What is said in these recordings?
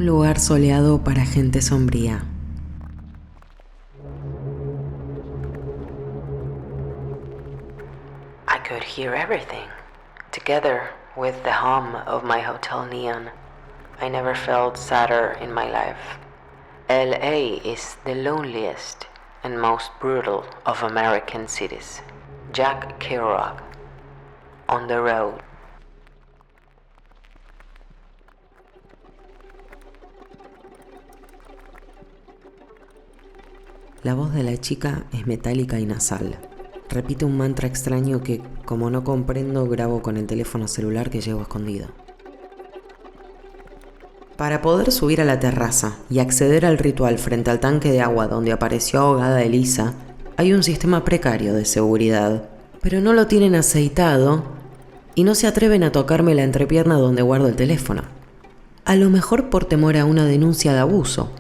lugar soleado para gente sombría. I could hear everything, together with the hum of my hotel neon. I never felt sadder in my life. LA is the loneliest and most brutal of American cities. Jack Kerouac, On the Road. La voz de la chica es metálica y nasal. Repite un mantra extraño que, como no comprendo, grabo con el teléfono celular que llevo escondido. Para poder subir a la terraza y acceder al ritual frente al tanque de agua donde apareció ahogada Elisa, hay un sistema precario de seguridad, pero no lo tienen aceitado y no se atreven a tocarme la entrepierna donde guardo el teléfono. A lo mejor por temor a una denuncia de abuso.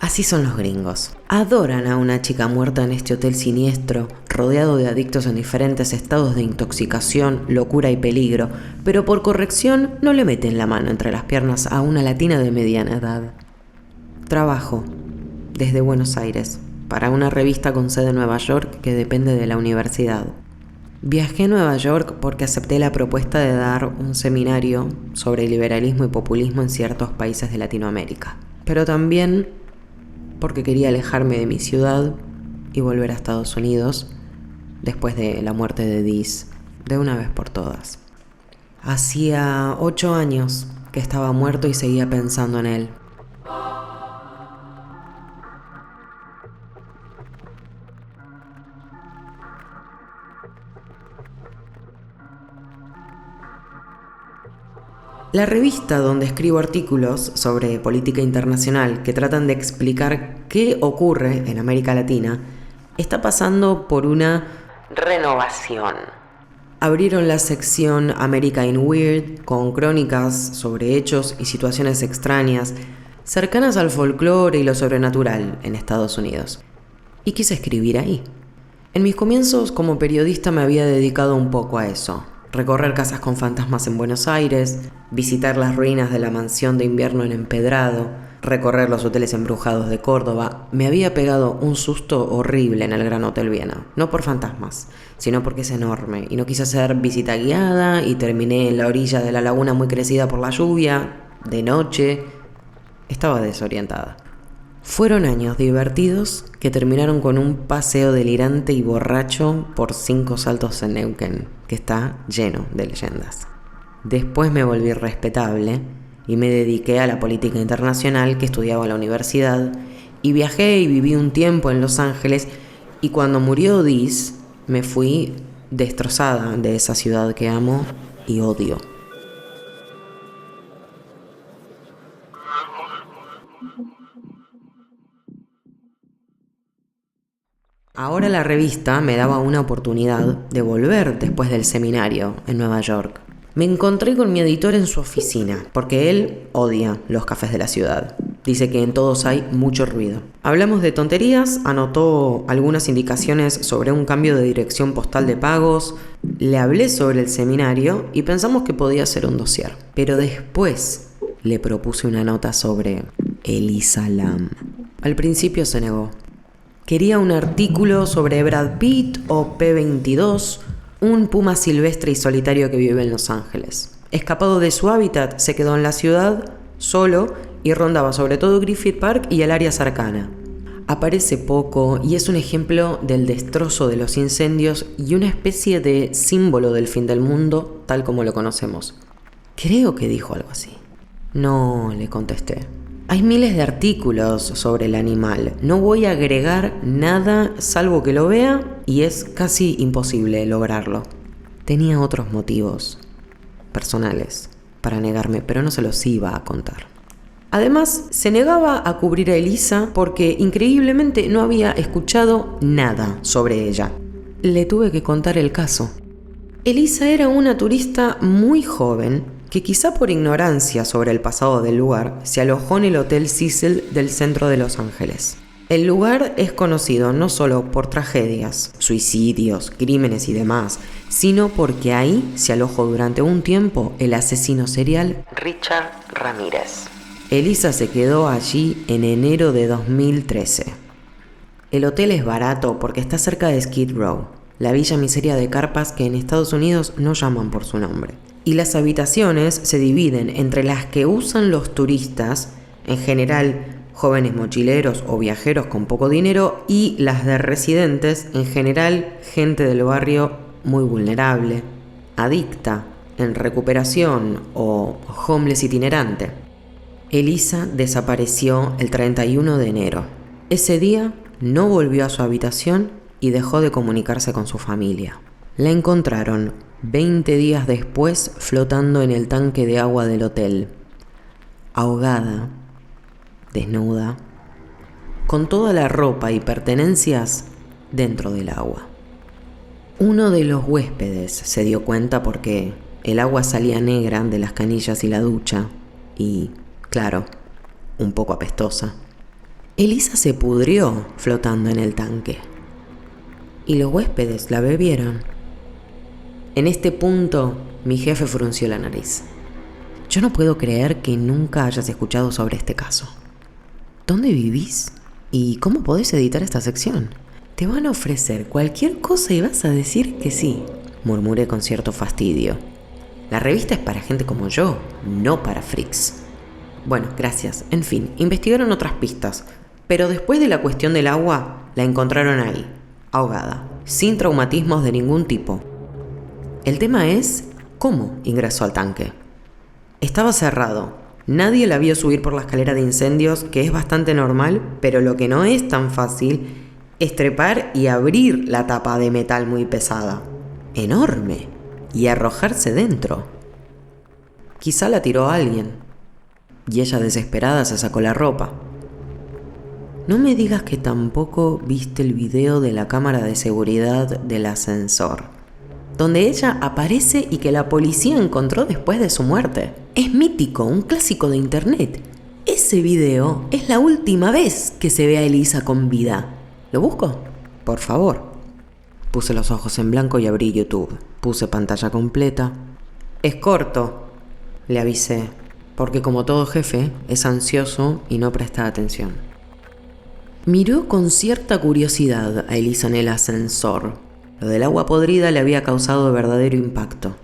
Así son los gringos. Adoran a una chica muerta en este hotel siniestro, rodeado de adictos en diferentes estados de intoxicación, locura y peligro, pero por corrección no le meten la mano entre las piernas a una latina de mediana edad. Trabajo desde Buenos Aires para una revista con sede en Nueva York que depende de la universidad. Viajé a Nueva York porque acepté la propuesta de dar un seminario sobre liberalismo y populismo en ciertos países de Latinoamérica, pero también porque quería alejarme de mi ciudad y volver a Estados Unidos después de la muerte de Diz, de una vez por todas. Hacía 8 años que estaba muerto y seguía pensando en él. La revista donde escribo artículos sobre política internacional que tratan de explicar qué ocurre en América Latina está pasando por una renovación. Abrieron la sección America in Weird con crónicas sobre hechos y situaciones extrañas cercanas al folclore y lo sobrenatural en Estados Unidos. Y quise escribir ahí. En mis comienzos como periodista me había dedicado un poco a eso. Recorrer casas con fantasmas en Buenos Aires, visitar las ruinas de la mansión de invierno en Empedrado, recorrer los hoteles embrujados de Córdoba. Me había pegado un susto horrible en el Gran Hotel Viena, no por fantasmas, sino porque es enorme y no quise hacer visita guiada y terminé en la orilla de la laguna muy crecida por la lluvia, de noche. Estaba desorientada. Fueron años divertidos que terminaron con un paseo delirante y borracho por 5 saltos en Neuquén, que está lleno de leyendas. Después me volví respetable y me dediqué a la política internacional que estudiaba en la universidad y viajé y viví un tiempo en Los Ángeles y cuando murió Diz me fui destrozada de esa ciudad que amo y odio. Ahora la revista me daba una oportunidad de volver después del seminario en Nueva York. Me encontré con mi editor en su oficina, porque él odia los cafés de la ciudad. Dice que en todos hay mucho ruido. Hablamos de tonterías, anotó algunas indicaciones sobre un cambio de dirección postal de pagos, le hablé sobre el seminario y pensamos que podía ser un dossier. Pero después le propuse una nota sobre Elisa Lam. Al principio se negó. Quería un artículo sobre Brad Pitt o P-22, un puma silvestre y solitario que vive en Los Ángeles. Escapado de su hábitat, se quedó en la ciudad, solo, y rondaba sobre todo Griffith Park y el área cercana. Aparece poco y es un ejemplo del destrozo de los incendios y una especie de símbolo del fin del mundo, tal como lo conocemos. Creo que dijo algo así. No, le contesté. Hay miles de artículos sobre el animal. No voy a agregar nada salvo que lo vea y es casi imposible lograrlo. Tenía otros motivos personales para negarme, pero no se los iba a contar. Además, se negaba a cubrir a Elisa porque increíblemente no había escuchado nada sobre ella. Le tuve que contar el caso. Elisa era una turista muy joven que quizá por ignorancia sobre el pasado del lugar, se alojó en el Hotel Cecil del centro de Los Ángeles. El lugar es conocido no solo por tragedias, suicidios, crímenes y demás, sino porque ahí se alojó durante un tiempo el asesino serial Richard Ramírez. Elisa se quedó allí en enero de 2013. El hotel es barato porque está cerca de Skid Row, la villa miseria de carpas que en Estados Unidos no llaman por su nombre. Y las habitaciones se dividen entre las que usan los turistas, en general jóvenes mochileros o viajeros con poco dinero, y las de residentes, en general gente del barrio muy vulnerable, adicta, en recuperación o homeless itinerante. Elisa desapareció el 31 de enero. Ese día no volvió a su habitación y dejó de comunicarse con su familia. La encontraron 20 días después flotando en el tanque de agua del hotel, ahogada, desnuda, con toda la ropa y pertenencias dentro del agua. Uno de los huéspedes se dio cuenta porque el agua salía negra de las canillas y la ducha y, claro, un poco apestosa. Elisa se pudrió flotando en el tanque y los huéspedes la bebieron. En este punto, mi jefe frunció la nariz. Yo no puedo creer que nunca hayas escuchado sobre este caso. ¿Dónde vivís? ¿Y cómo podés editar esta sección? Te van a ofrecer cualquier cosa y vas a decir que sí, murmuré con cierto fastidio. La revista es para gente como yo, no para freaks. Bueno, gracias. En fin, investigaron otras pistas, pero después de la cuestión del agua, la encontraron ahí, ahogada, sin traumatismos de ningún tipo. El tema es, ¿cómo ingresó al tanque? Estaba cerrado. Nadie la vio subir por la escalera de incendios, que es bastante normal, pero lo que no es tan fácil es trepar y abrir la tapa de metal muy pesada, enorme, y arrojarse dentro. Quizá la tiró alguien, y ella desesperada se sacó la ropa. No me digas que tampoco viste el video de la cámara de seguridad del ascensor, donde ella aparece y que la policía encontró después de su muerte. Es mítico, un clásico de internet. Ese video es la última vez que se ve a Elisa con vida. ¿Lo busco? Por favor. Puse los ojos en blanco y abrí YouTube. Puse pantalla completa. Es corto, le avisé, porque como todo jefe, es ansioso y no presta atención. Miró con cierta curiosidad a Elisa en el ascensor. Lo del agua podrida le había causado verdadero impacto.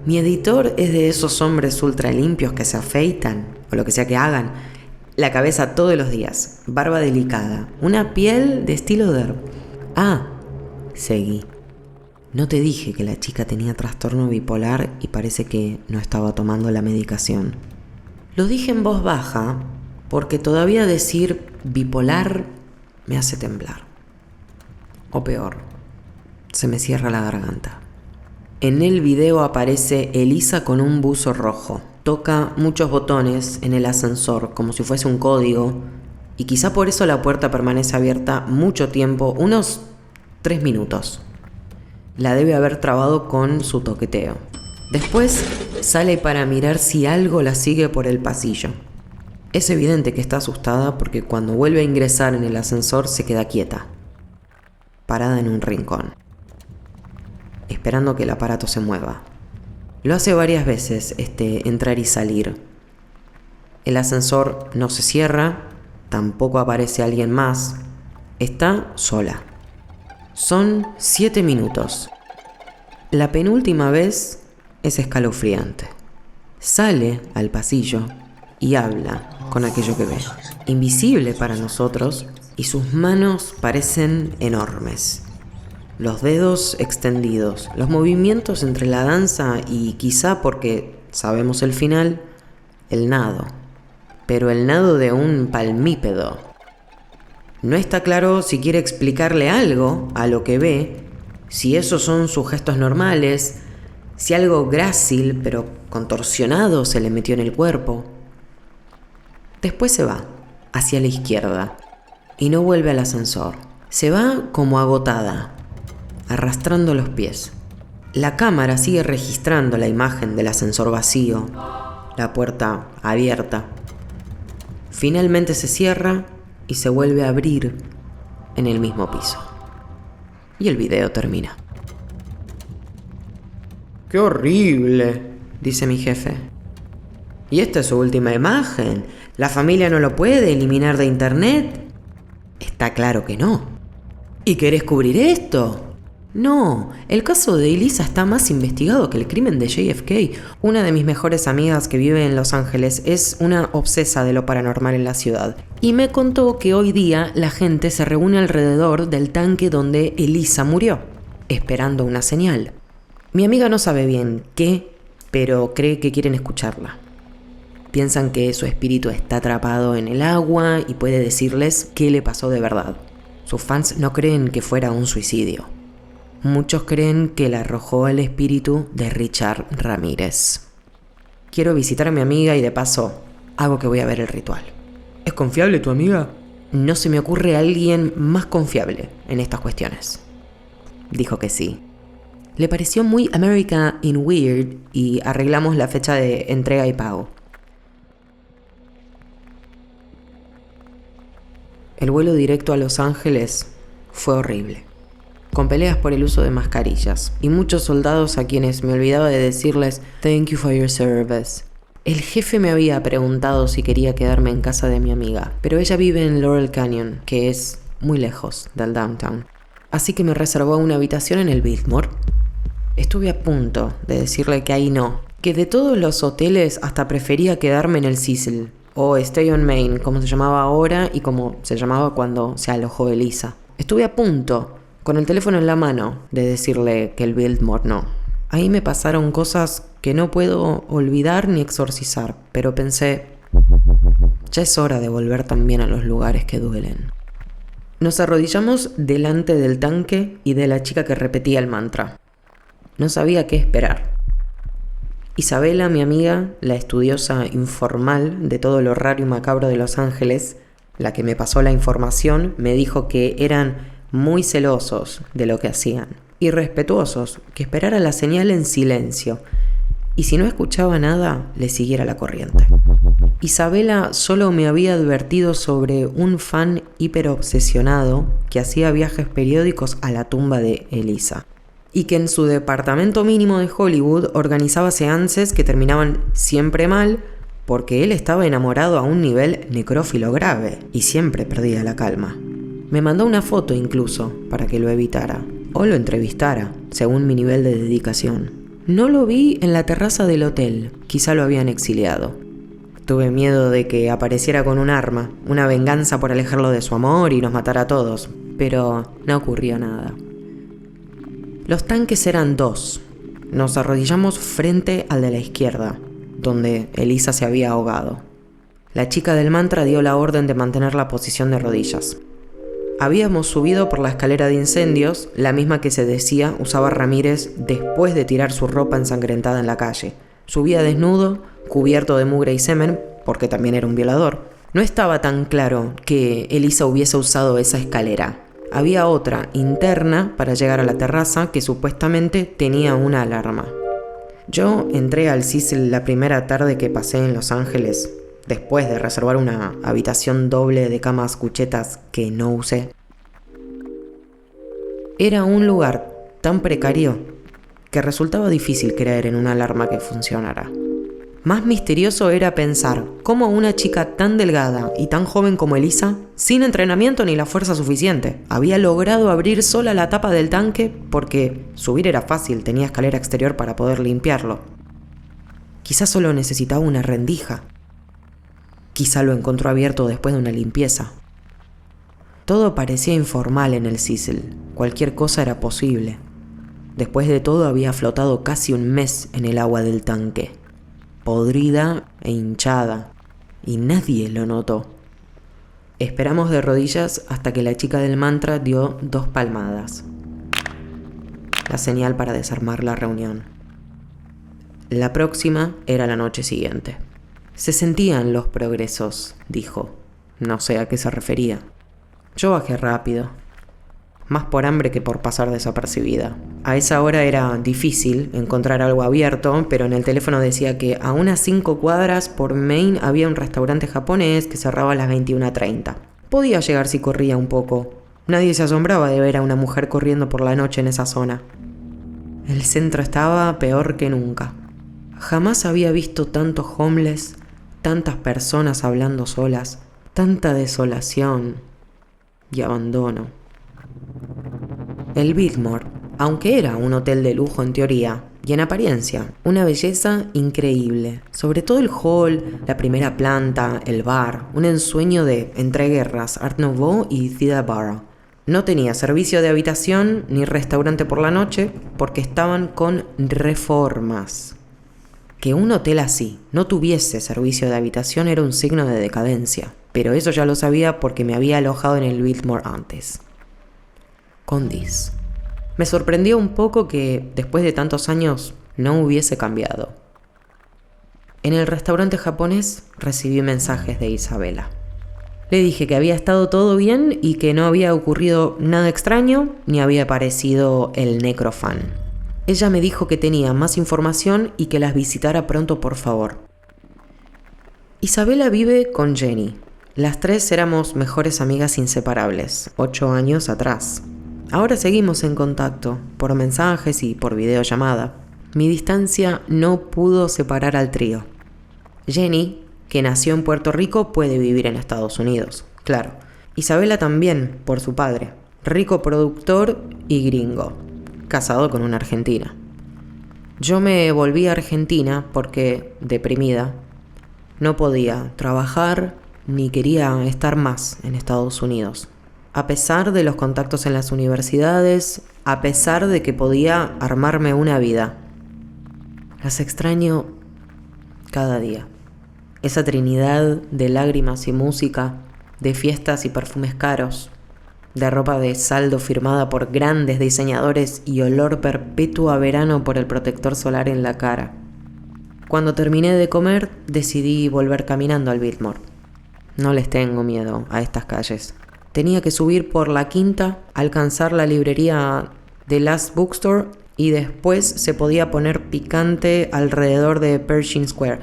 Mi editor es de esos hombres ultra limpios que se afeitan, o lo que sea que hagan, la cabeza todos los días, barba delicada, una piel de estilo derb. Seguí. No te dije que la chica tenía trastorno bipolar y parece que no estaba tomando la medicación. Lo dije en voz baja porque todavía decir bipolar me hace temblar. O peor, se me cierra la garganta. En el video aparece Elisa con un buzo rojo. Toca muchos botones en el ascensor como si fuese un código y quizá por eso la puerta permanece abierta mucho tiempo, unos 3 minutos. La debe haber trabado con su toqueteo. Después sale para mirar si algo la sigue por el pasillo. Es evidente que está asustada porque cuando vuelve a ingresar en el ascensor se queda quieta, parada en un rincón, esperando que el aparato se mueva. Lo hace varias veces, entrar y salir. El ascensor no se cierra, tampoco aparece alguien más. Está sola. Son 7 minutos. La penúltima vez es escalofriante. Sale al pasillo y habla con aquello que ve. Invisible para nosotros, y sus manos parecen enormes. Los dedos extendidos, los movimientos entre la danza y quizá porque sabemos el final, el nado. Pero el nado de un palmípedo. No está claro si quiere explicarle algo a lo que ve, si esos son sus gestos normales, si algo grácil pero contorsionado se le metió en el cuerpo. Después se va, hacia la izquierda, y no vuelve al ascensor. Se va como agotada, arrastrando los pies. La cámara sigue registrando la imagen del ascensor vacío, la puerta abierta. Finalmente se cierra y se vuelve a abrir en el mismo piso. Y el video termina. ¡Qué horrible!, dice mi jefe. ¿Y esta es su última imagen? ¿La familia no lo puede eliminar de internet? Está claro que no. ¿Y querés cubrir esto? No, el caso de Elisa está más investigado que el crimen de JFK. Una de mis mejores amigas que vive en Los Ángeles es una obsesa de lo paranormal en la ciudad. Y me contó que hoy día la gente se reúne alrededor del tanque donde Elisa murió, esperando una señal. Mi amiga no sabe bien qué, pero cree que quieren escucharla. Piensan que su espíritu está atrapado en el agua y puede decirles qué le pasó de verdad. Sus fans no creen que fuera un suicidio. Muchos creen que la arrojó el espíritu de Richard Ramírez. Quiero visitar a mi amiga y de paso hago que voy a ver el ritual. ¿Es confiable tu amiga? No se me ocurre alguien más confiable en estas cuestiones. Dijo que sí. Le pareció muy America in Weird y arreglamos la fecha de entrega y pago. El vuelo directo a Los Ángeles fue horrible, con peleas por el uso de mascarillas y muchos soldados a quienes me olvidaba de decirles "Thank you for your service". El jefe me había preguntado si quería quedarme en casa de mi amiga, pero ella vive en Laurel Canyon, que es muy lejos del downtown. Así que me reservó una habitación en el Biltmore. Estuve a punto de decirle que ahí no, que de todos los hoteles hasta prefería quedarme en el Cecil, o Stay on Main, como se llamaba ahora y como se llamaba cuando se alojó Elisa. Estuve a punto, con el teléfono en la mano, de decirle que el Biltmore no. Ahí me pasaron cosas que no puedo olvidar ni exorcizar, pero pensé, ya es hora de volver también a los lugares que duelen. Nos arrodillamos delante del tanque y de la chica que repetía el mantra. No sabía qué esperar. Isabela, mi amiga, la estudiosa informal de todo lo raro y macabro de Los Ángeles, la que me pasó la información, me dijo que eran muy celosos de lo que hacían y respetuosos, que esperara la señal en silencio y si no escuchaba nada, le siguiera la corriente. Isabela solo me había advertido sobre un fan hiperobsesionado que hacía viajes periódicos a la tumba de Elisa y que en su departamento mínimo de Hollywood organizaba seances que terminaban siempre mal porque él estaba enamorado a un nivel necrófilo grave y siempre perdía la calma. Me mandó una foto incluso para que lo evitara o lo entrevistara, según mi nivel de dedicación. No lo vi en la terraza del hotel, quizá lo habían exiliado. Tuve miedo de que apareciera con un arma, una venganza por alejarlo de su amor y nos matara a todos, pero no ocurrió nada. Los tanques eran 2. Nos arrodillamos frente al de la izquierda, donde Elisa se había ahogado. La chica del mantra dio la orden de mantener la posición de rodillas. Habíamos subido por la escalera de incendios, la misma que se decía usaba Ramírez después de tirar su ropa ensangrentada en la calle. Subía desnudo, cubierto de mugre y semen, porque también era un violador. No estaba tan claro que Elisa hubiese usado esa escalera. Había otra interna para llegar a la terraza que supuestamente tenía una alarma. Yo entré al Cecil la primera tarde que pasé en Los Ángeles, después de reservar una habitación doble de camas cuchetas que no usé. Era un lugar tan precario que resultaba difícil creer en una alarma que funcionara. Más misterioso era pensar cómo una chica tan delgada y tan joven como Elisa, sin entrenamiento ni la fuerza suficiente, había logrado abrir sola la tapa del tanque porque subir era fácil, tenía escalera exterior para poder limpiarlo. Quizá solo necesitaba una rendija. Quizá lo encontró abierto después de una limpieza. Todo parecía informal en el Cecil, cualquier cosa era posible. Después de todo había flotado casi un mes en el agua del tanque, podrida e hinchada, y nadie lo notó. Esperamos de rodillas hasta que la chica del mantra dio 2 palmadas. La señal para desarmar la reunión. La próxima era la noche siguiente. Se sentían los progresos, dijo. No sé a qué se refería. Yo bajé rápido. Más por hambre que por pasar desapercibida. A esa hora era difícil encontrar algo abierto, pero en el teléfono decía que a unas 5 cuadras por Main había un restaurante japonés que cerraba a las 21:30. Podía llegar si corría un poco. Nadie se asombraba de ver a una mujer corriendo por la noche en esa zona. El centro estaba peor que nunca. Jamás había visto tantos homeless, tantas personas hablando solas, tanta desolación y abandono. El Biltmore, aunque era un hotel de lujo en teoría, y en apariencia, una belleza increíble. Sobre todo el hall, la primera planta, el bar, un ensueño de entreguerras, Art Nouveau y Theda Bara. No tenía servicio de habitación ni restaurante por la noche porque estaban con reformas. Que un hotel así no tuviese servicio de habitación era un signo de decadencia, pero eso ya lo sabía porque me había alojado en el Biltmore antes. Con Diz. Me sorprendió un poco que, después de tantos años, no hubiese cambiado. En el restaurante japonés recibí mensajes de Isabela. Le dije que había estado todo bien y que no había ocurrido nada extraño ni había aparecido el necrofan. Ella me dijo que tenía más información y que las visitara pronto, por favor. Isabela vive con Jenny. Las tres éramos mejores amigas inseparables, 8 años atrás. Ahora seguimos en contacto, por mensajes y por videollamada. Mi distancia no pudo separar al trío. Jenny, que nació en Puerto Rico, puede vivir en Estados Unidos, claro. Isabela también, por su padre, rico productor y gringo, casado con una argentina. Yo me volví a Argentina porque, deprimida, no podía trabajar ni quería estar más en Estados Unidos. A pesar de los contactos en las universidades, a pesar de que podía armarme una vida. Las extraño cada día. Esa trinidad de lágrimas y música, de fiestas y perfumes caros, de ropa de saldo firmada por grandes diseñadores y olor perpetuo a verano por el protector solar en la cara. Cuando terminé de comer, decidí volver caminando al Biltmore. No les tengo miedo a estas calles. Tenía que subir por la quinta, alcanzar la librería The Last Bookstore y después se podía poner picante alrededor de Pershing Square.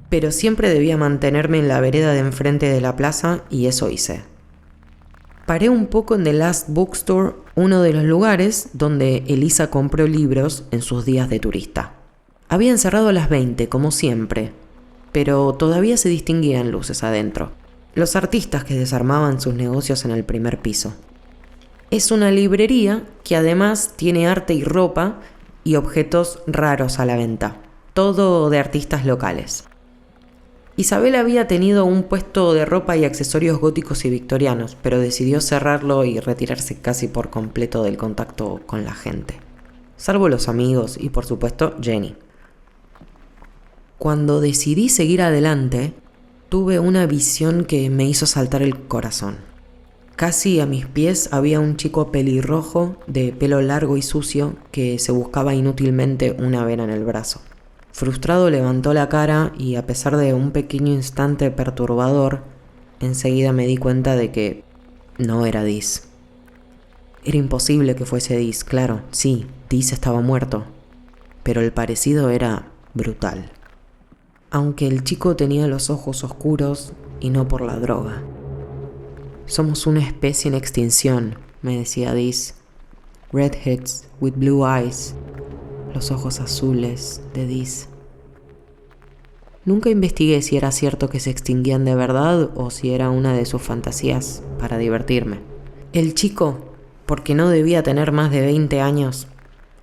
Pero siempre debía mantenerme en la vereda de enfrente de la plaza y eso hice. Paré un poco en The Last Bookstore, uno de los lugares donde Elisa compró libros en sus días de turista. Habían cerrado a las 20, como siempre, pero todavía se distinguían luces adentro. Los artistas que desarmaban sus negocios en el primer piso. Es una librería que además tiene arte y ropa y objetos raros a la venta, todo de artistas locales. Isabel había tenido un puesto de ropa y accesorios góticos y victorianos, pero decidió cerrarlo y retirarse casi por completo del contacto con la gente, salvo los amigos y por supuesto Jenny. Cuando decidí seguir adelante, tuve una visión que me hizo saltar el corazón. Casi a mis pies había un chico pelirrojo de pelo largo y sucio que se buscaba inútilmente una vena en el brazo. Frustrado levantó la cara y a pesar de un pequeño instante perturbador, enseguida me di cuenta de que no era Diz. Era imposible que fuese Diz, claro, sí, Diz estaba muerto, pero el parecido era brutal. Aunque el chico tenía los ojos oscuros y no por la droga. Somos una especie en extinción, me decía Diz. Redheads with blue eyes. Los ojos azules de Diz. Nunca investigué si era cierto que se extinguían de verdad o si era una de sus fantasías para divertirme. El chico, porque no debía tener más de 20 años,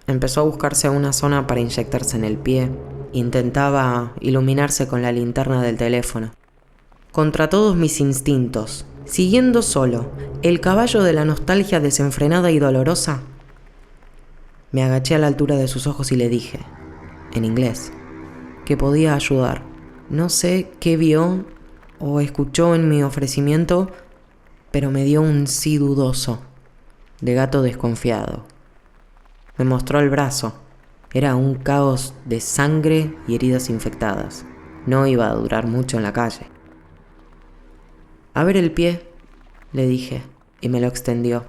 empezó a buscarse una zona para inyectarse en el pie. Intentaba iluminarse con la linterna del teléfono. Contra todos mis instintos, siguiendo solo el caballo de la nostalgia desenfrenada y dolorosa, me agaché a la altura de sus ojos y le dije, en inglés, que podía ayudar. No sé qué vio o escuchó en mi ofrecimiento, pero me dio un sí dudoso, de gato desconfiado. Me mostró el brazo. Era un caos de sangre y heridas infectadas. No iba a durar mucho en la calle. A ver el pie, le dije, y me lo extendió.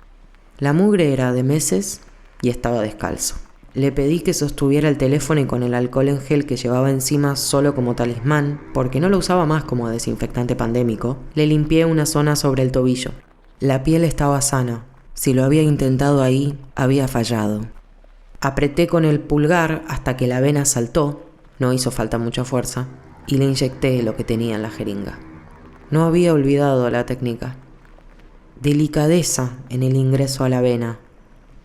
La mugre era de meses y estaba descalzo. Le pedí que sostuviera el teléfono y con el alcohol en gel que llevaba encima solo como talismán, porque no lo usaba más como desinfectante pandémico, le limpié una zona sobre el tobillo. La piel estaba sana. Si lo había intentado ahí, había fallado. Apreté con el pulgar hasta que la vena saltó, no hizo falta mucha fuerza, y le inyecté lo que tenía en la jeringa. No había olvidado la técnica. Delicadeza en el ingreso a la vena,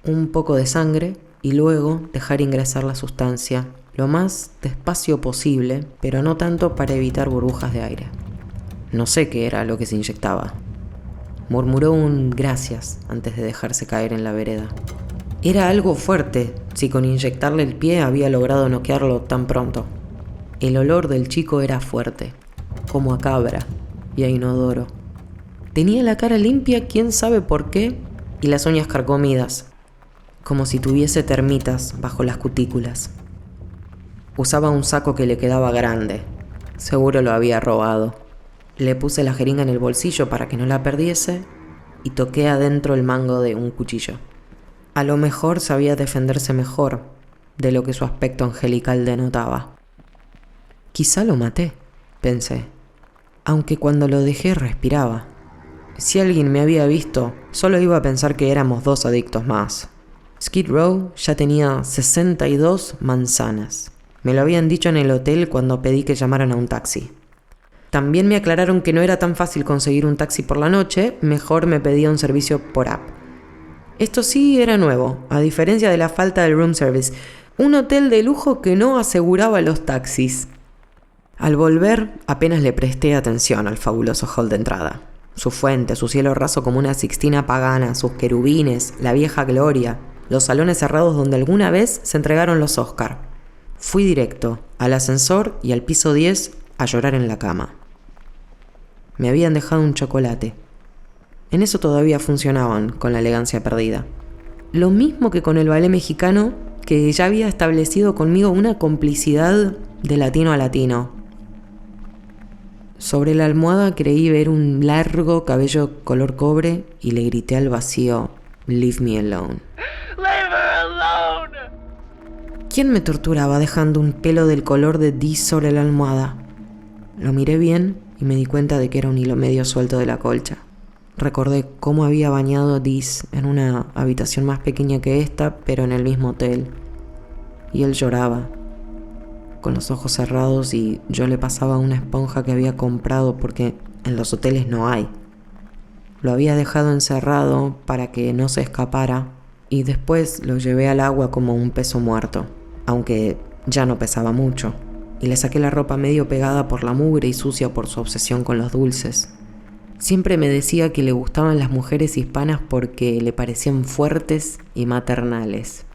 un poco de sangre y luego dejar ingresar la sustancia lo más despacio posible, pero no tanto para evitar burbujas de aire. No sé qué era lo que se inyectaba. Murmuró un gracias antes de dejarse caer en la vereda. Era algo fuerte, si con inyectarle el pie había logrado noquearlo tan pronto. El olor del chico era fuerte, como a cabra y a inodoro. Tenía la cara limpia, quién sabe por qué, y las uñas carcomidas, como si tuviese termitas bajo las cutículas. Usaba un saco que le quedaba grande. Seguro lo había robado. Le puse la jeringa en el bolsillo para que no la perdiese y toqué adentro el mango de un cuchillo. A lo mejor sabía defenderse mejor de lo que su aspecto angelical denotaba. Quizá lo maté, pensé, aunque cuando lo dejé respiraba. Si alguien me había visto, solo iba a pensar que éramos 2 adictos más. Skid Row ya tenía 62 manzanas. Me lo habían dicho en el hotel cuando pedí que llamaran a un taxi. También me aclararon que no era tan fácil conseguir un taxi por la noche, mejor me pedía un servicio por app. Esto sí era nuevo, a diferencia de la falta del room service, un hotel de lujo que no aseguraba los taxis. Al volver, apenas le presté atención al fabuloso hall de entrada. Su fuente, su cielo raso como una Sixtina pagana, sus querubines, la vieja gloria, los salones cerrados donde alguna vez se entregaron los Oscar. Fui directo al ascensor y al piso 10 a llorar en la cama. Me habían dejado un chocolate. En eso todavía funcionaban con la elegancia perdida. Lo mismo que con el ballet mexicano, que ya había establecido conmigo una complicidad de latino a latino. Sobre la almohada creí ver un largo cabello color cobre y le grité al vacío, "Leave me alone". Leave her alone. ¿Quién me torturaba dejando un pelo del color de Diz sobre la almohada? Lo miré bien y me di cuenta de que era un hilo medio suelto de la colcha. Recordé cómo había bañado Diz en una habitación más pequeña que esta, pero en el mismo hotel. Y él lloraba, con los ojos cerrados, y yo le pasaba una esponja que había comprado porque en los hoteles no hay. Lo había dejado encerrado para que no se escapara y después lo llevé al agua como un peso muerto, aunque ya no pesaba mucho, y le saqué la ropa medio pegada por la mugre y sucia por su obsesión con los dulces. Siempre me decía que le gustaban las mujeres hispanas porque le parecían fuertes y maternales.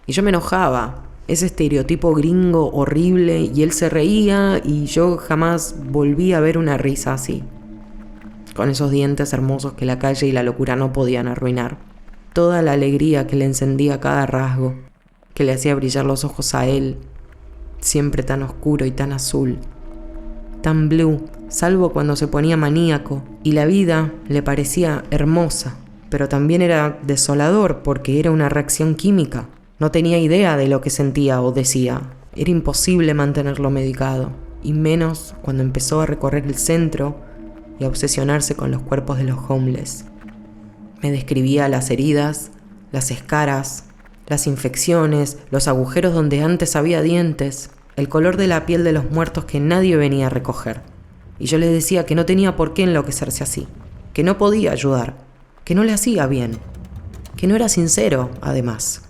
Y yo me enojaba, ese estereotipo gringo horrible, y él se reía y yo jamás volví a ver una risa así. Con esos dientes hermosos que la calle y la locura no podían arruinar. Toda la alegría que le encendía cada rasgo, que le hacía brillar los ojos a él, siempre tan oscuro y tan azul, tan blue, salvo cuando se ponía maníaco, y la vida le parecía hermosa, pero también era desolador porque era una reacción química. No tenía idea de lo que sentía o decía. Era imposible mantenerlo medicado, y menos cuando empezó a recorrer el centro y a obsesionarse con los cuerpos de los homeless. Me describía las heridas, las escaras, las infecciones, los agujeros donde antes había dientes, el color de la piel de los muertos que nadie venía a recoger. Y yo le decía que no tenía por qué enloquecerse así, que no podía ayudar, que no le hacía bien, que no era sincero, además.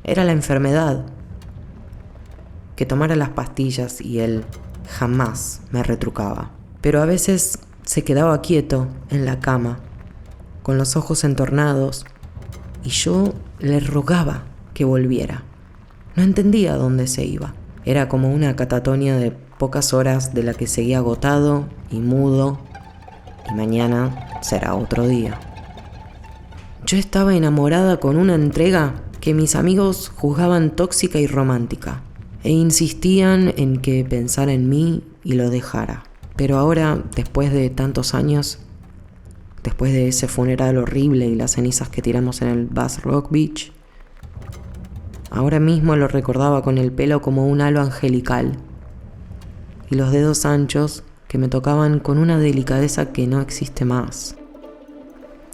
Era la enfermedad. Que tomara las pastillas y él jamás me retrucaba. Pero a veces se quedaba quieto en la cama, con los ojos entornados, y yo le rogaba que volviera. No entendía dónde se iba. Era como una catatonia de pocas horas de la que seguía agotado y mudo, y mañana será otro día. Yo estaba enamorada con una entrega que mis amigos juzgaban tóxica y romántica, e insistían en que pensara en mí y lo dejara. Pero ahora, después de tantos años, después de ese funeral horrible y las cenizas que tiramos en el Bass Rock Beach, ahora mismo lo recordaba con el pelo como un halo angelical y los dedos anchos que me tocaban con una delicadeza que no existe más,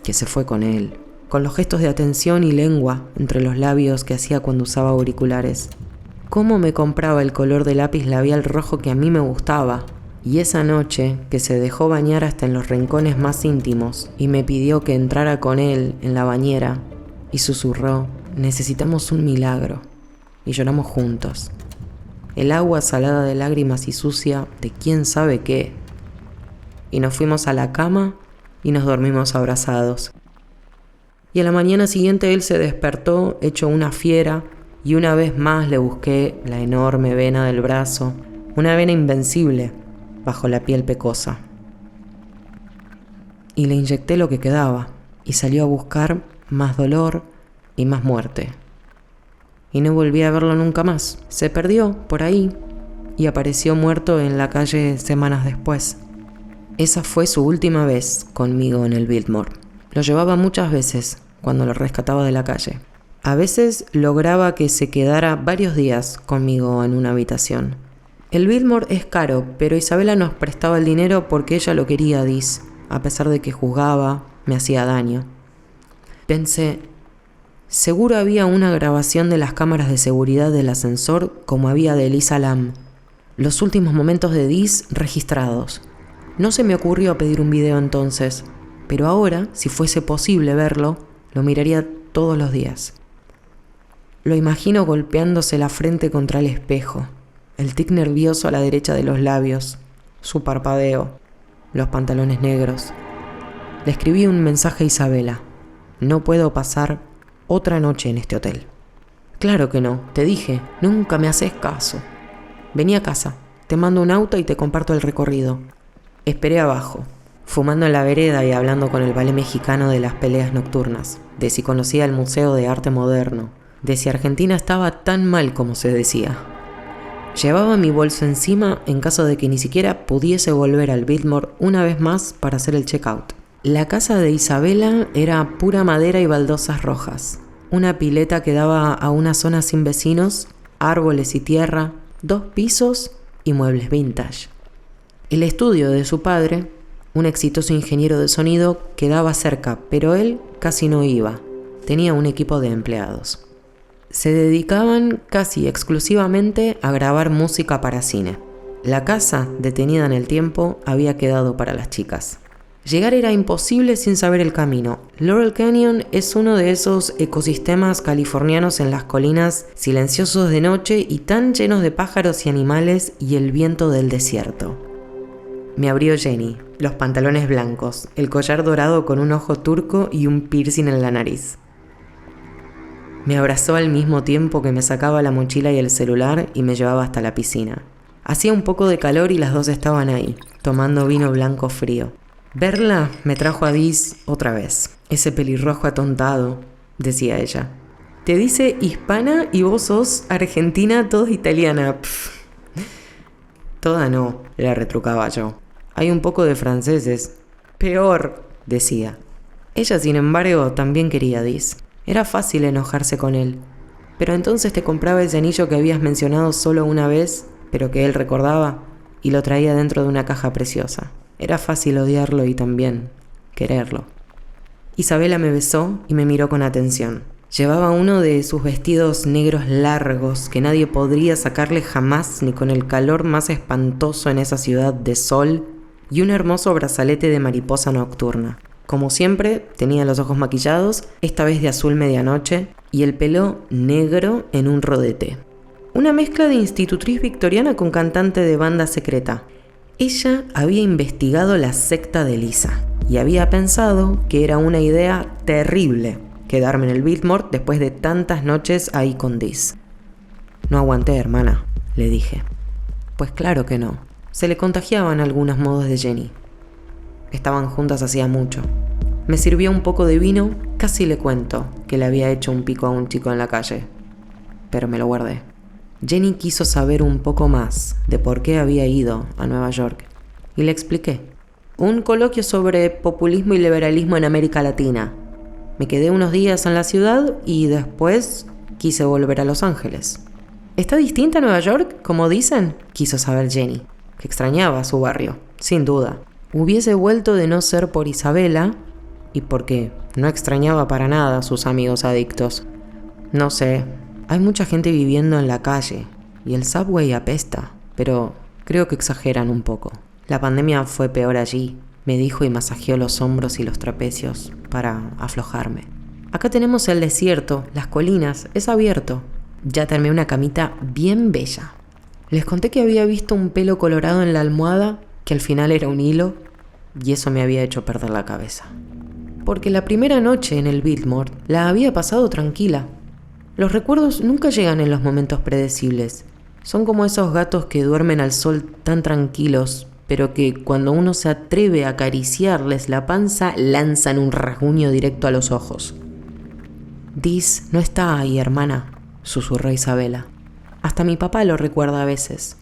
que se fue con él, con los gestos de atención y lengua entre los labios que hacía cuando usaba auriculares. cómo me compraba el color de lápiz labial rojo que a mí me gustaba. Y esa noche que se dejó bañar hasta en los rincones más íntimos y me pidió que entrara con él en la bañera y susurró: necesitamos un milagro. Y lloramos juntos. El agua salada de lágrimas y sucia de quién sabe qué. Y nos fuimos a la cama y nos dormimos abrazados. Y a la mañana siguiente él se despertó hecho una fiera y una vez más le busqué la enorme vena del brazo, una vena invencible bajo la piel pecosa. Y le inyecté lo que quedaba y salió a buscar más dolor y más muerte. Y no volví a verlo nunca más. Se perdió por ahí y apareció muerto en la calle semanas después. Esa fue su última vez conmigo en el Biltmore. Lo llevaba muchas veces cuando lo rescataba de la calle. A veces lograba que se quedara varios días conmigo en una habitación. El Biltmore es caro, pero Isabela nos prestaba el dinero porque ella lo quería, Dis, a pesar de que juzgaba, me hacía daño. Pensé, seguro había una grabación de las cámaras de seguridad del ascensor como había de Elisa Lam. Los últimos momentos de Dis registrados. No se me ocurrió pedir un video entonces, pero ahora, si fuese posible verlo, lo miraría todos los días. Lo imagino golpeándose la frente contra el espejo, el tic nervioso a la derecha de los labios, su parpadeo, los pantalones negros. Le escribí un mensaje a Isabela. No puedo pasar otra noche en este hotel. Claro que no, te dije, nunca me haces caso. Vení a casa, te mando un auto y te comparto el recorrido. Esperé abajo, fumando en la vereda y hablando con el ballet mexicano de las peleas nocturnas, de si conocía el Museo de Arte Moderno, de si Argentina estaba tan mal como se decía. Llevaba mi bolso encima en caso de que ni siquiera pudiese volver al Biltmore una vez más para hacer el check-out. La casa de Isabela era pura madera y baldosas rojas, una pileta que daba a una zona sin vecinos, árboles y tierra, 2 pisos y muebles vintage. El estudio de su padre, un exitoso ingeniero de sonido, quedaba cerca, pero él casi no iba. Tenía un equipo de empleados. Se dedicaban casi exclusivamente a grabar música para cine. La casa, detenida en el tiempo, había quedado para las chicas. Llegar era imposible sin saber el camino. Laurel Canyon es uno de esos ecosistemas californianos en las colinas, silenciosos de noche y tan llenos de pájaros y animales y el viento del desierto. Me abrió Jenny, los pantalones blancos, el collar dorado con un ojo turco y un piercing en la nariz. Me abrazó al mismo tiempo que me sacaba la mochila y el celular y me llevaba hasta la piscina. Hacía un poco de calor y las dos estaban ahí, tomando vino blanco frío. Verla me trajo a Dis otra vez. Ese pelirrojo atontado, decía ella. Te dice hispana y vos sos argentina, toda italiana. Pff. Toda no, le retrucaba yo. Hay un poco de franceses. Peor, decía. Ella, sin embargo, también quería a Dis. Era fácil enojarse con él. Pero entonces te compraba ese anillo que habías mencionado solo una vez, pero que él recordaba, y lo traía dentro de una caja preciosa. Era fácil odiarlo y también quererlo. Isabela me besó y me miró con atención. Llevaba uno de sus vestidos negros largos que nadie podría sacarle jamás ni con el calor más espantoso en esa ciudad de sol y un hermoso brazalete de mariposa nocturna. Como siempre, tenía los ojos maquillados, esta vez de azul medianoche, y el pelo negro en un rodete. Una mezcla de institutriz victoriana con cantante de banda secreta. Ella había investigado la secta de Lisa y había pensado que era una idea terrible quedarme en el Biltmore después de tantas noches ahí con Dis. No aguanté, hermana, le dije. Pues claro que no. Se le contagiaban algunos modos de Jenny. Estaban juntas hacía mucho. Me sirvió un poco de vino, casi le cuento que le había hecho un pico a un chico en la calle. Pero me lo guardé. Jenny quiso saber un poco más de por qué había ido a Nueva York y le expliqué. Un coloquio sobre populismo y liberalismo en América Latina. Me quedé unos días en la ciudad y después quise volver a Los Ángeles. ¿Está distinta Nueva York, como dicen? Quiso saber Jenny, que extrañaba su barrio, sin duda. Hubiese vuelto de no ser por Isabela y porque no extrañaba para nada a sus amigos adictos. No sé, hay mucha gente viviendo en la calle y el subway apesta, pero creo que exageran un poco. La pandemia fue peor allí, me dijo y masajeó los hombros y los trapecios para aflojarme. Acá tenemos el desierto, las colinas, es abierto. Ya te armé una camita bien bella. Les conté que había visto un pelo colorado en la almohada, que al final era un hilo, y eso me había hecho perder la cabeza. Porque la primera noche en el Biltmore la había pasado tranquila. Los recuerdos nunca llegan en los momentos predecibles. Son como esos gatos que duermen al sol tan tranquilos, pero que cuando uno se atreve a acariciarles la panza, lanzan un rasguño directo a los ojos. «Dis no está ahí, hermana», susurró Isabela. Hasta mi papá lo recuerda a veces.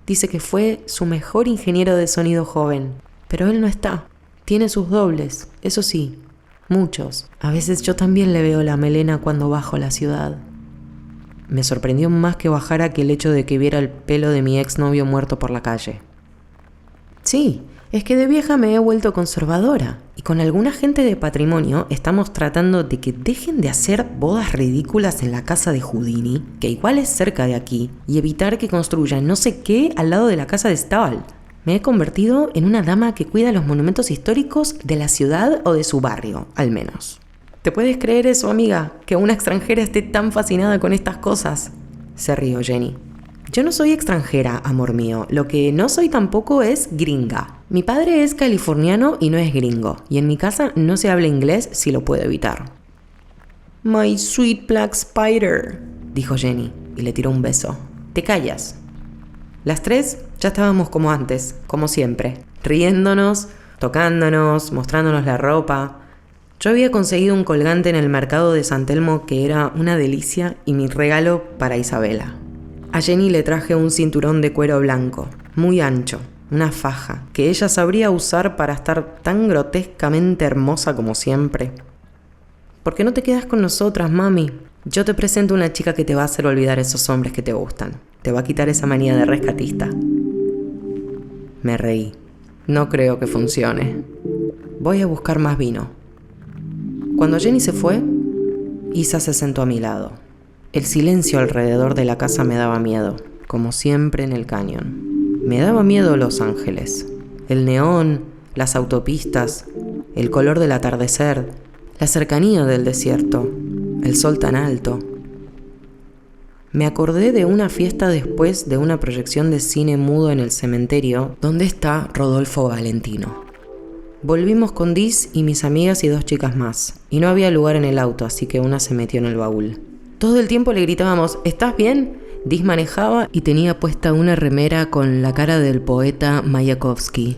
Dice que fue su mejor ingeniero de sonido joven, pero él no está. Tiene sus dobles, eso sí, muchos. A veces yo también le veo la melena cuando bajo la ciudad. Me sorprendió más que bajara que el hecho de que viera el pelo de mi exnovio muerto por la calle. Sí, es que de vieja me he vuelto conservadora y con alguna gente de patrimonio estamos tratando de que dejen de hacer bodas ridículas en la casa de Houdini, que igual es cerca de aquí, y evitar que construyan no sé qué al lado de la casa de Stahl. Me he convertido en una dama que cuida los monumentos históricos de la ciudad o de su barrio, al menos. ¿Te puedes creer eso, amiga? Que una extranjera esté tan fascinada con estas cosas. Se rió Jenny. Yo no soy extranjera, amor mío. Lo que no soy tampoco es gringa. Mi padre es californiano y no es gringo. Y en mi casa no se habla inglés si lo puedo evitar. My sweet black spider, dijo Jenny y le tiró un beso. Te callas. Las tres ya estábamos como antes, como siempre. Riéndonos, tocándonos, mostrándonos la ropa. Yo había conseguido un colgante en el mercado de San Telmo que era una delicia y mi regalo para Isabela. A Jenny le traje un cinturón de cuero blanco, muy ancho, una faja, que ella sabría usar para estar tan grotescamente hermosa como siempre. ¿Por qué no te quedas con nosotras, mami? Yo te presento una chica que te va a hacer olvidar esos hombres que te gustan. Te va a quitar esa manía de rescatista. Me reí. No creo que funcione. Voy a buscar más vino. Cuando Jenny se fue, Isa se sentó a mi lado. El silencio alrededor de la casa me daba miedo, como siempre en el cañón. Me daba miedo Los Ángeles. El neón, las autopistas, el color del atardecer, la cercanía del desierto, el sol tan alto. Me acordé de una fiesta después de una proyección de cine mudo en el cementerio donde está Rodolfo Valentino. Volvimos con Dis y mis amigas y 2 chicas más, y no había lugar en el auto, así que una se metió en el baúl. Todo el tiempo le gritábamos, ¿estás bien? Dis manejaba y tenía puesta una remera con la cara del poeta Mayakovsky.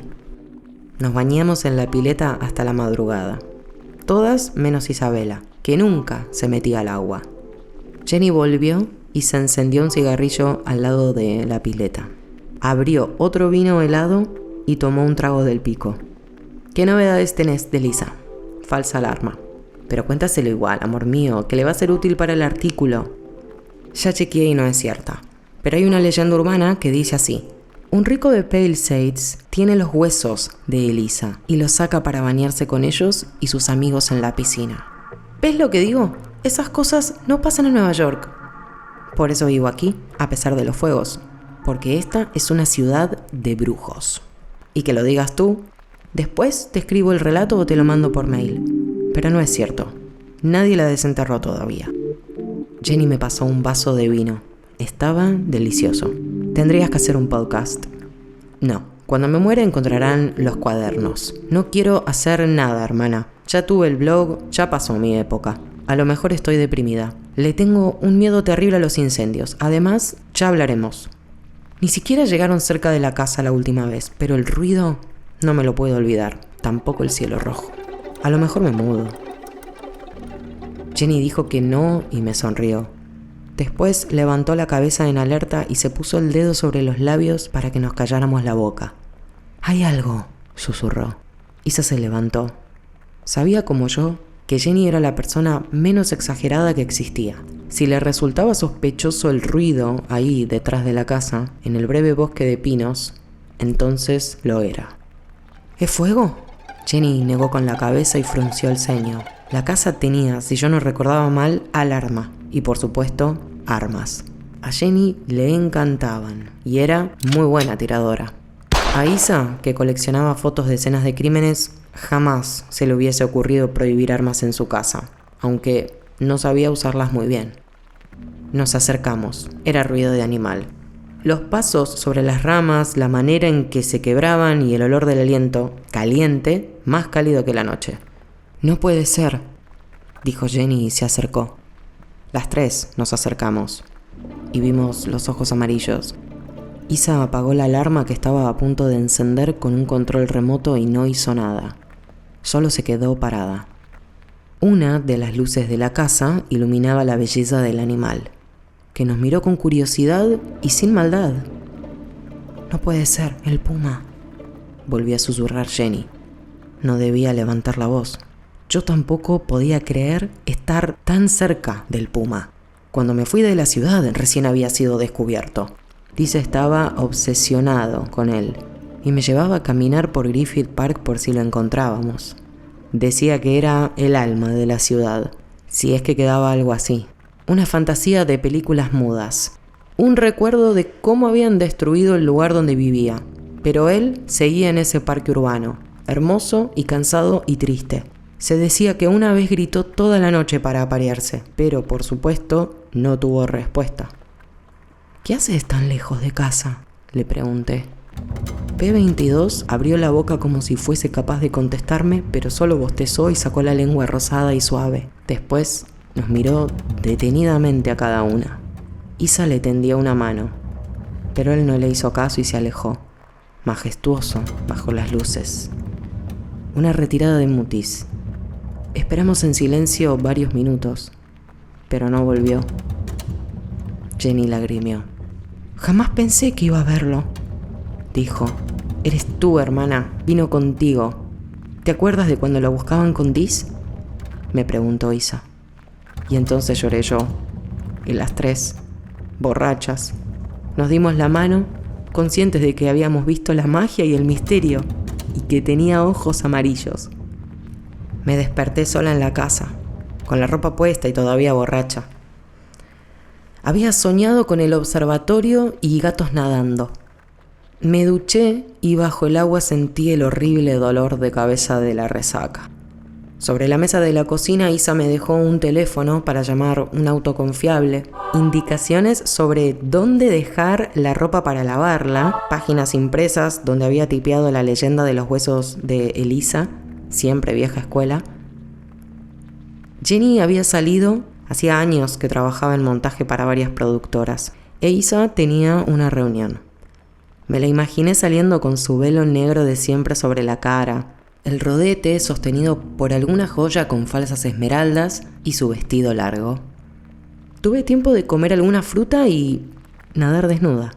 Nos bañamos en la pileta hasta la madrugada. Todas menos Isabela, que nunca se metía al agua. Jenny volvió y se encendió un cigarrillo al lado de la pileta. Abrió otro vino helado y tomó un trago del pico. ¿Qué novedades tenés de Lisa? Falsa alarma. Pero cuéntaselo igual, amor mío, que le va a ser útil para el artículo. Ya chequeé y no es cierta. Pero hay una leyenda urbana que dice así. Un rico de Palisades tiene los huesos de Elisa y los saca para bañarse con ellos y sus amigos en la piscina. ¿Ves lo que digo? Esas cosas no pasan en Nueva York. Por eso vivo aquí, a pesar de los fuegos. Porque esta es una ciudad de brujos. Y que lo digas tú. Después te escribo el relato o te lo mando por mail. Pero no es cierto. Nadie la desenterró todavía. Jenny me pasó un vaso de vino. Estaba delicioso. Tendrías que hacer un podcast. No, cuando me muera encontrarán los cuadernos. No quiero hacer nada, hermana. Ya tuve el blog, ya pasó mi época. A lo mejor estoy deprimida. Le tengo un miedo terrible a los incendios. Además, ya hablaremos. Ni siquiera llegaron cerca de la casa la última vez, pero el ruido no me lo puedo olvidar. Tampoco el cielo rojo. A lo mejor me mudo. Jenny dijo que no y me sonrió. Después levantó la cabeza en alerta y se puso el dedo sobre los labios para que nos calláramos la boca. «Hay algo», susurró. Isa se levantó. Sabía como yo que Jenny era la persona menos exagerada que existía. Si le resultaba sospechoso el ruido ahí detrás de la casa, en el breve bosque de pinos, entonces lo era. ¿Es fuego? Jenny negó con la cabeza y frunció el ceño. La casa tenía, si yo no recordaba mal, alarma y por supuesto, armas. A Jenny le encantaban y era muy buena tiradora. A Isa, que coleccionaba fotos de escenas de crímenes, jamás se le hubiese ocurrido prohibir armas en su casa, aunque no sabía usarlas muy bien. Nos acercamos, era ruido de animal. Los pasos sobre las ramas, la manera en que se quebraban y el olor del aliento, caliente, más cálido que la noche. «No puede ser», dijo Jenny y se acercó. Las tres nos acercamos y vimos los ojos amarillos. Isa apagó la alarma que estaba a punto de encender con un control remoto y no hizo nada. Solo se quedó parada. Una de las luces de la casa iluminaba la belleza del animal, que nos miró con curiosidad y sin maldad. «No puede ser, el puma», volvió a susurrar Jenny. No debía levantar la voz. Yo tampoco podía creer estar tan cerca del puma. Cuando me fui de la ciudad recién había sido descubierto. Dice estaba obsesionado con él y me llevaba a caminar por Griffith Park por si lo encontrábamos. Decía que era el alma de la ciudad, si es que quedaba algo así. Una fantasía de películas mudas. Un recuerdo de cómo habían destruido el lugar donde vivía. Pero él seguía en ese parque urbano, hermoso y cansado y triste. Se decía que una vez gritó toda la noche para aparearse, pero por supuesto no tuvo respuesta. «¿Qué haces tan lejos de casa?», le pregunté. P-22 abrió la boca como si fuese capaz de contestarme, pero solo bostezó y sacó la lengua rosada y suave. Después nos miró detenidamente a cada una. Isa le tendió una mano, pero él no le hizo caso y se alejó, majestuoso bajo las luces. Una retirada de mutis. Esperamos en silencio varios minutos, pero no volvió. Jenny lagrimió. «Jamás pensé que iba a verlo», dijo. «Eres tú, hermana, vino contigo. ¿Te acuerdas de cuando lo buscaban con Diz?», me preguntó Isa. Y entonces lloré yo, y las tres, borrachas, nos dimos la mano, conscientes de que habíamos visto la magia y el misterio, y que tenía ojos amarillos. Me desperté sola en la casa, con la ropa puesta y todavía borracha. Había soñado con el observatorio y gatos nadando. Me duché y bajo el agua sentí el horrible dolor de cabeza de la resaca. Sobre la mesa de la cocina, Isa me dejó un teléfono para llamar un auto confiable, indicaciones sobre dónde dejar la ropa para lavarla, páginas impresas donde había tipeado la leyenda de los huesos de Elisa, siempre vieja escuela. Jenny había salido, hacía años que trabajaba en montaje para varias productoras, e Isa tenía una reunión. Me la imaginé saliendo con su velo negro de siempre sobre la cara, el rodete sostenido por alguna joya con falsas esmeraldas y su vestido largo. Tuve tiempo de comer alguna fruta y nadar desnuda.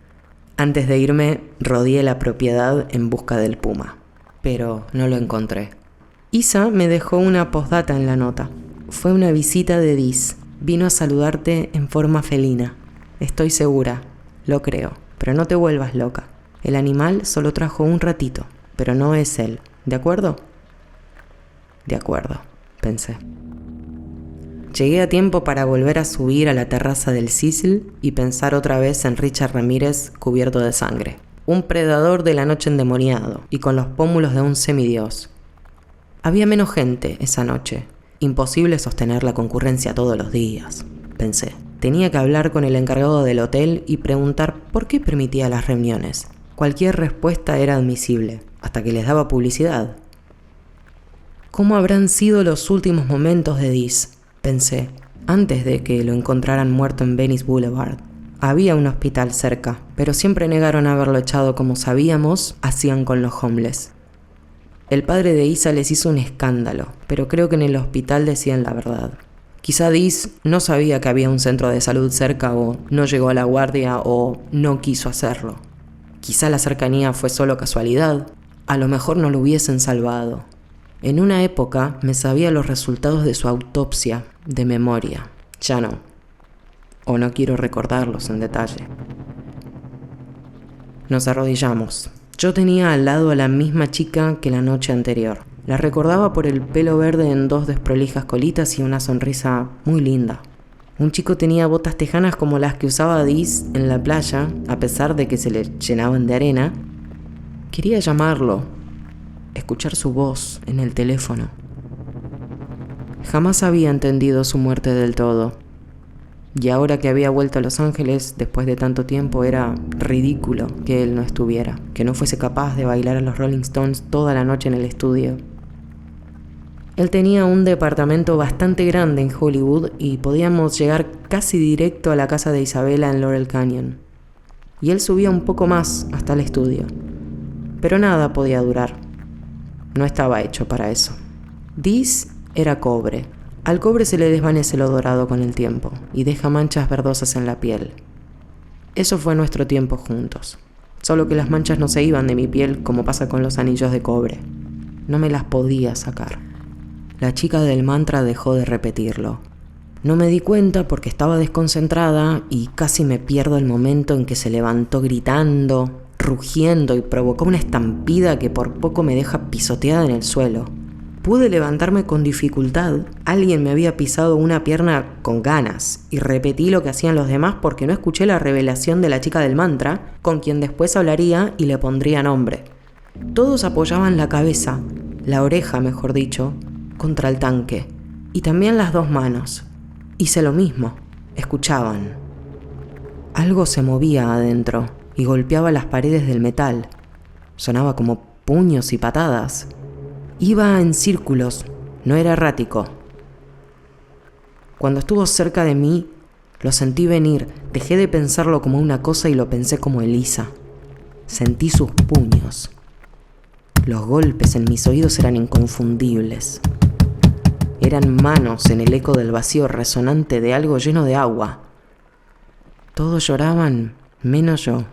Antes de irme, rodeé la propiedad en busca del puma, pero no lo encontré. Isa me dejó una postdata en la nota. Fue una visita de Diz. Vino a saludarte en forma felina. Estoy segura, lo creo, pero no te vuelvas loca. El animal solo trajo un ratito, pero no es él. ¿De acuerdo? De acuerdo, pensé. Llegué a tiempo para volver a subir a la terraza del Cecil y pensar otra vez en Richard Ramírez cubierto de sangre. Un predador de la noche endemoniado y con los pómulos de un semidios. Había menos gente esa noche. Imposible sostener la concurrencia todos los días, pensé. Tenía que hablar con el encargado del hotel y preguntar por qué permitía las reuniones. Cualquier respuesta era admisible, hasta que les daba publicidad. ¿Cómo habrán sido los últimos momentos de Diz?, pensé, antes de que lo encontraran muerto en Venice Boulevard. Había un hospital cerca, pero siempre negaron haberlo echado como sabíamos hacían con los homeless. El padre de Isa les hizo un escándalo, pero creo que en el hospital decían la verdad. Quizá Diz no sabía que había un centro de salud cerca o no llegó a la guardia o no quiso hacerlo. Quizá la cercanía fue solo casualidad. A lo mejor no lo hubiesen salvado. En una época me sabía los resultados de su autopsia de memoria. Ya no. O no quiero recordarlos en detalle. Nos arrodillamos. Yo tenía al lado a la misma chica que la noche anterior. La recordaba por el pelo verde en dos desprolijas colitas y una sonrisa muy linda. Un chico tenía botas tejanas como las que usaba Diz en la playa, a pesar de que se le llenaban de arena. Quería llamarlo, escuchar su voz en el teléfono. Jamás había entendido su muerte del todo. Y ahora que había vuelto a Los Ángeles, después de tanto tiempo, era ridículo que él no estuviera, que no fuese capaz de bailar a los Rolling Stones toda la noche en el estudio. Él tenía un departamento bastante grande en Hollywood y podíamos llegar casi directo a la casa de Isabela en Laurel Canyon. Y él subía un poco más hasta el estudio. Pero nada podía durar. No estaba hecho para eso. Diz era cobre. Al cobre se le desvanece lo dorado con el tiempo y deja manchas verdosas en la piel. Eso fue nuestro tiempo juntos. Solo que las manchas no se iban de mi piel como pasa con los anillos de cobre. No me las podía sacar. La chica del mantra dejó de repetirlo. No me di cuenta porque estaba desconcentrada y casi me pierdo el momento en que se levantó gritando, rugiendo y provocó una estampida que por poco me deja pisoteada en el suelo. Pude levantarme con dificultad. Alguien me había pisado una pierna con ganas y repetí lo que hacían los demás porque no escuché la revelación de la chica del mantra, con quien después hablaría y le pondría nombre. Todos apoyaban la cabeza, la oreja mejor dicho, contra el tanque, y también las dos manos. Hice lo mismo, escuchaban. Algo se movía adentro y golpeaba las paredes del metal. Sonaba como puños y patadas. Iba en círculos, no era errático. Cuando estuvo cerca de mí, lo sentí venir, dejé de pensarlo como una cosa y lo pensé como Elisa. Sentí sus puños. Los golpes en mis oídos eran inconfundibles. Eran manos en el eco del vacío resonante de algo lleno de agua. Todos lloraban, menos yo.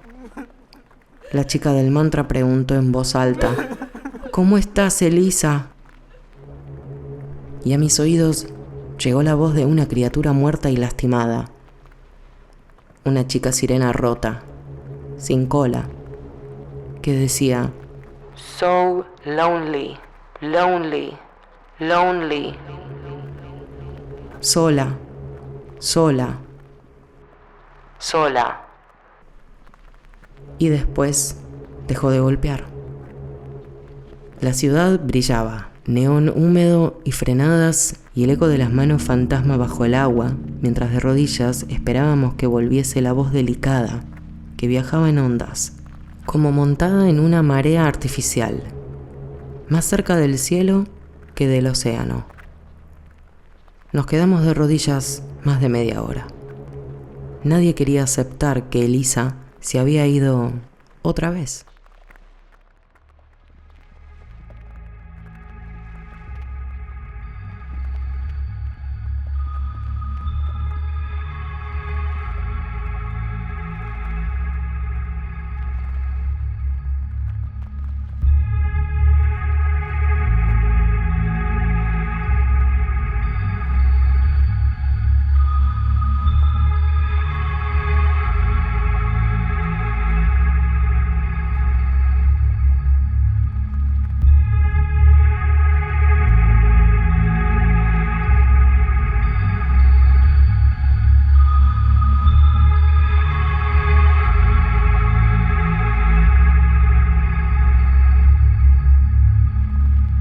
La chica del mantra preguntó en voz alta: ¿Cómo estás, Elisa? Y a mis oídos llegó la voz de una criatura muerta y lastimada. Una chica sirena rota, sin cola, que decía: So lonely, lonely, lonely. Sola, sola. Sola. Y después dejó de golpear. La ciudad brillaba, neón húmedo y frenadas y el eco de las manos fantasma bajo el agua, mientras de rodillas esperábamos que volviese la voz delicada, que viajaba en ondas, como montada en una marea artificial, más cerca del cielo que del océano. Nos quedamos de rodillas más de media hora. Nadie quería aceptar que Elisa se había ido otra vez.